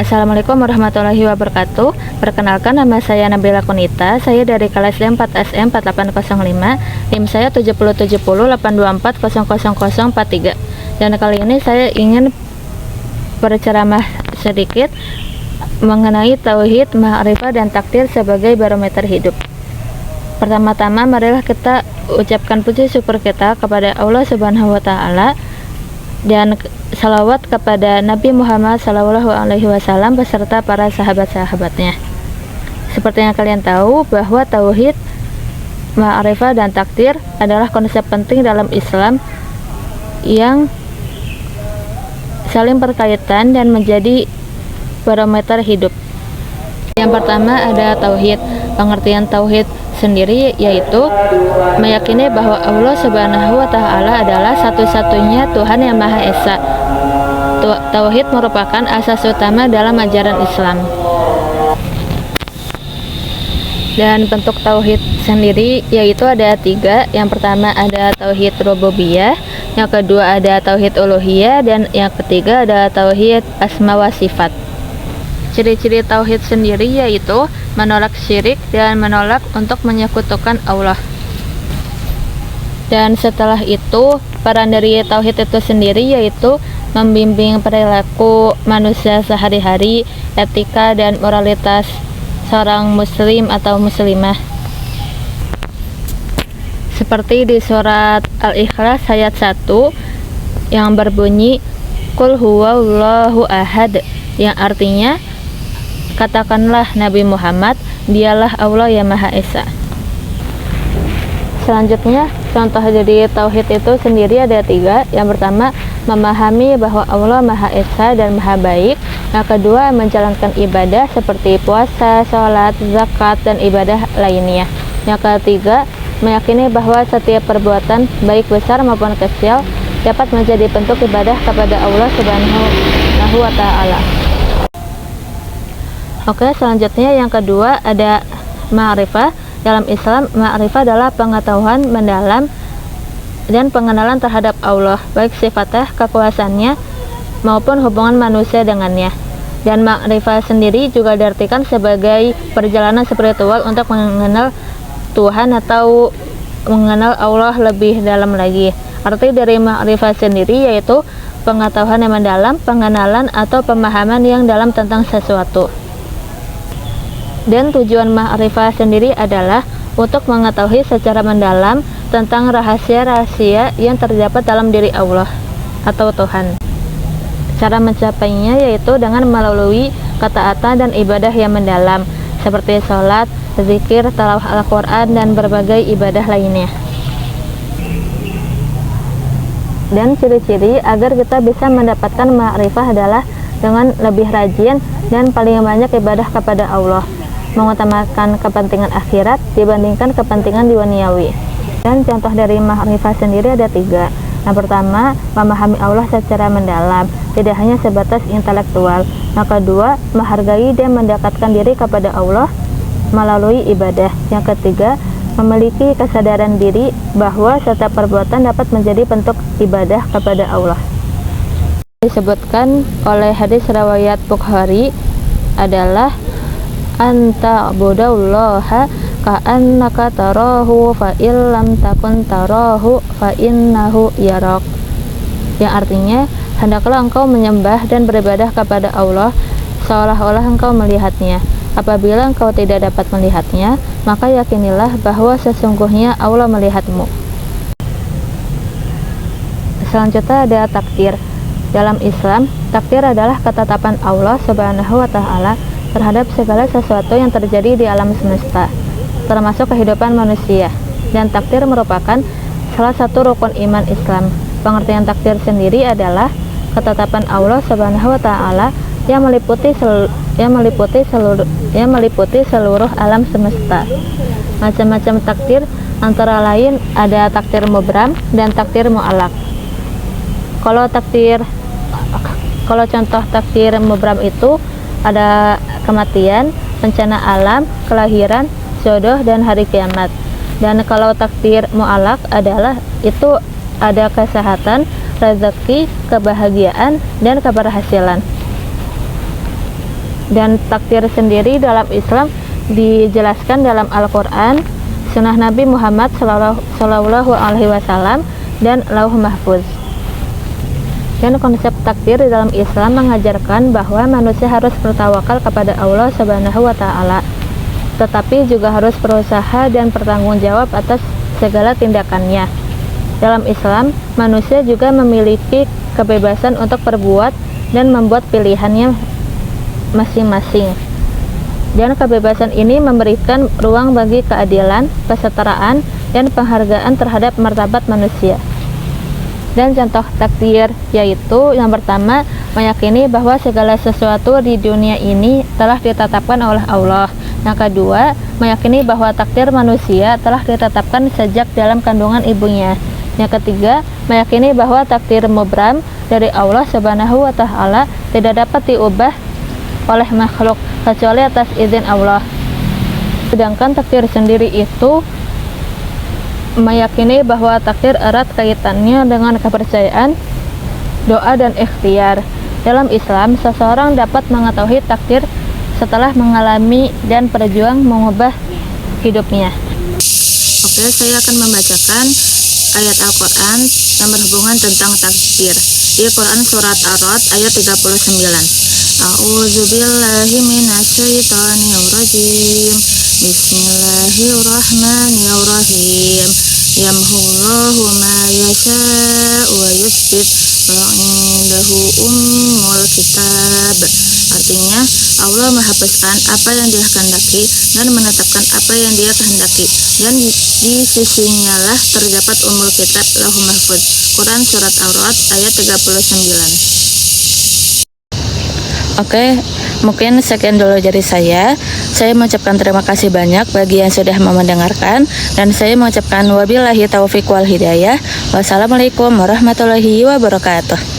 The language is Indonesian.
Assalamualaikum warahmatullahi wabarakatuh. Perkenalkan, nama saya Nabila Kunita. Saya dari kelas D4SM 4805. NIM saya 707082400043. Dan kali ini saya ingin berceramah sedikit mengenai tauhid, ma'rifah dan takdir sebagai barometer hidup. Pertama-tama marilah kita ucapkan puji syukur kita kepada Allah Subhanahu wa taala dan salawat kepada Nabi Muhammad SAW beserta para sahabat-sahabatnya. Seperti yang kalian tahu bahwa tauhid, ma'rifah dan takdir adalah konsep penting dalam Islam yang saling berkaitan dan menjadi barometer hidup. Yang pertama ada tauhid. Pengertian tauhid sendiri yaitu meyakini bahwa Allah Subhanahu wa taala adalah satu-satunya Tuhan yang Maha Esa. Tauhid merupakan asas utama dalam ajaran Islam. Dan bentuk tauhid sendiri yaitu ada 3. Yang pertama ada tauhid rububiyah, yang kedua ada tauhid uluhiyah, dan yang ketiga ada tauhid asma wa sifat. Ciri-ciri tauhid sendiri yaitu menolak syirik dan menolak untuk menyekutukan Allah. Dan setelah itu, peran dari tauhid itu sendiri yaitu membimbing perilaku manusia sehari-hari, etika dan moralitas seorang muslim atau muslimah. Seperti di surat Al-Ikhlas ayat 1 yang berbunyi Qul huwallahu ahad, yang artinya katakanlah Nabi Muhammad, dialah Allah yang Maha Esa. Selanjutnya, contoh dari tauhid itu sendiri ada 3. Yang pertama, memahami bahwa Allah Maha Esa dan Maha Baik. Yang kedua, menjalankan ibadah seperti puasa, sholat, zakat, dan ibadah lainnya. Yang ketiga, meyakini bahwa setiap perbuatan, baik besar maupun kecil, dapat menjadi bentuk ibadah kepada Allah Subhanahu wa ta'ala. Oke, selanjutnya yang kedua ada ma'rifah. Dalam Islam, ma'rifah adalah pengetahuan mendalam dan pengenalan terhadap Allah, baik sifatnya, kekuasaannya, maupun hubungan manusia dengannya. Dan ma'rifah sendiri juga diartikan sebagai perjalanan spiritual untuk mengenal Tuhan atau mengenal Allah lebih dalam lagi. Arti dari ma'rifah sendiri yaitu pengetahuan yang mendalam, pengenalan atau pemahaman yang dalam tentang sesuatu. Dan tujuan ma'rifah sendiri adalah untuk mengetahui secara mendalam tentang rahasia-rahasia yang terdapat dalam diri Allah atau Tuhan. Cara mencapainya yaitu dengan melalui ketaatan dan ibadah yang mendalam seperti sholat, zikir, tilawah Al-Quran, dan berbagai ibadah lainnya. Dan ciri-ciri agar kita bisa mendapatkan ma'rifah adalah dengan lebih rajin dan paling banyak ibadah kepada Allah, mengutamakan kepentingan akhirat dibandingkan kepentingan duniawi. Dan contoh dari ma'rifah sendiri ada 3. Yang pertama, memahami Allah secara mendalam, tidak hanya sebatas intelektual. Yang kedua, menghargai dan mendekatkan diri kepada Allah melalui ibadah. Yang ketiga, memiliki kesadaran diri bahwa setiap perbuatan dapat menjadi bentuk ibadah kepada Allah. Disebutkan oleh hadis riwayat Bukhari adalah anta budallaha ka'annaka tarahu fa illam takun tarahu fa innahu yarak, yang artinya hendaklah engkau menyembah dan beribadah kepada Allah seolah-olah engkau melihatnya. Apabila engkau tidak dapat melihatnya, maka yakinilah bahwa sesungguhnya Allah melihatmu. Selanjutnya ada takdir. Dalam Islam, takdir adalah ketetapan Allah Subhanahu wa taala terhadap segala sesuatu yang terjadi di alam semesta, termasuk kehidupan manusia. Dan takdir merupakan salah satu rukun iman Islam. Pengertian takdir sendiri adalah ketetapan Allah Subhanahu wa taala yang meliputi seluruh alam semesta. Macam-macam takdir antara lain ada takdir mubram dan takdir mu'allaq. Kalau contoh takdir mubram itu ada kematian, bencana alam, kelahiran, jodoh, dan hari kiamat. Dan kalau takdir mu'allaq adalah itu ada kesehatan, rezeki, kebahagiaan, dan keberhasilan. Dan takdir sendiri dalam Islam dijelaskan dalam Al-Quran, Sunnah Nabi Muhammad Sallallahu Alaihi Wasallam, dan Lauh Mahfuz. Dan konsep takdir di dalam Islam mengajarkan bahwa manusia harus bertawakal kepada Allah Subhanahu wa Ta'ala, tetapi juga harus berusaha dan bertanggung jawab atas segala tindakannya. Dalam Islam, manusia juga memiliki kebebasan untuk berbuat dan membuat pilihannya masing-masing. Dan kebebasan ini memberikan ruang bagi keadilan, kesetaraan, dan penghargaan terhadap martabat manusia. Dan contoh takdir yaitu yang pertama, meyakini bahwa segala sesuatu di dunia ini telah ditetapkan oleh Allah. Yang kedua, meyakini bahwa takdir manusia telah ditetapkan sejak dalam kandungan ibunya. Yang ketiga, meyakini bahwa takdir mubram dari Allah Subhanahu wa Ta'ala tidak dapat diubah oleh makhluk kecuali atas izin Allah. Sedangkan takdir sendiri itu meyakini bahwa takdir erat kaitannya dengan kepercayaan, doa, dan ikhtiar. Dalam Islam, seseorang dapat mengetahui takdir setelah mengalami dan berjuang mengubah hidupnya. Oke, saya akan membacakan ayat Al-Quran yang berhubungan tentang takdir di Quran Surat Ar-Ra'd ayat 39. A'udzubillahi minasyaitonirrajim. Bismillahirrahmanirrahim. Yamhullahu ma yasha'u wa yuthbit wa indahu ummul kitab. Artinya, Allah menghapuskan apa yang Dia kehendaki dan menetapkan apa yang Dia kehendaki, dan di sisinya lah terdapat ummul kitab, Lauh Mahfuz. Quran Surat Ar-Ra'd ayat 39. Oke, mungkin sekian dulu dari saya. Saya mengucapkan terima kasih banyak bagi yang sudah mau mendengarkan, dan saya mengucapkan wabillahi taufiq wal hidayah. Wassalamualaikum warahmatullahi wabarakatuh.